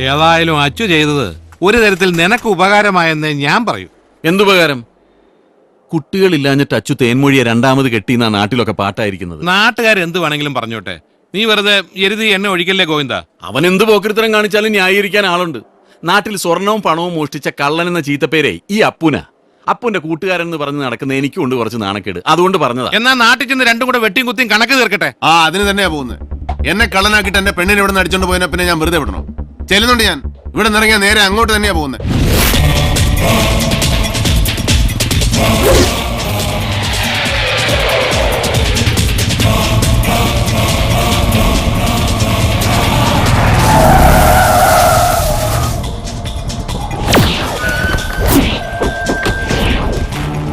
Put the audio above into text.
ഏതായാലും അച്ചു ചെയ്തത് ഒരു തരത്തിൽ നിനക്ക് ഉപകാരമായെന്നേ ഞാൻ പറയൂ. എന്തുപകാരം? കുട്ടികളില്ലാഞ്ഞിട്ട് അച്ചു തേൻമൊഴിയെ രണ്ടാമത് കെട്ടിന്നാ നാട്ടിലൊക്കെ പാട്ടായിരിക്കുന്നത്. നാട്ടുകാരെന്ത് വേണമെങ്കിലും പറഞ്ഞോട്ടെ, നീ വെറുതെ എരുതി എന്നെ ഒഴിക്കല്ലേ ഗോവിന്ദ. അവൻ എന്ത് പോക്കൃത്തരം കാണിച്ചാലും ന്യായീകരിക്കാൻ ആളുണ്ട്. നാട്ടിൽ സ്വർണവും പണവും മോഷ്ടിച്ച കള്ളൻ എന്ന ചീത്തപ്പേരെ ഈ അപ്പുന്റെ കൂട്ടുകാരൻ എന്ന് പറഞ്ഞ് നടക്കുന്ന എനിക്കുണ്ട് കുറച്ച് നാണക്കേട്, അതുകൊണ്ട് പറഞ്ഞതാ. എന്നാ നാട്ടിൽ ചെന്ന് രണ്ടും കൂടെ വെട്ടിയും കുത്തിയും കണക്ക് തീർക്കട്ടെ. അതിന് തന്നെയാ പോകുന്നത്. എന്നെ കള്ളനാക്കിട്ട് എന്റെ പെണ്ണിനെ ഇവിടെ നിന്ന് അടിച്ചോണ്ട് പോയതിനെ പിന്നെ ഞാൻ വെറുതെ വിടണോ? ചെല്ലുന്നുണ്ട് ഞാൻ. ഇവിടെ നിറങ്ങിയാൽ നേരെ അങ്ങോട്ട് തന്നെയാ പോകുന്നത്.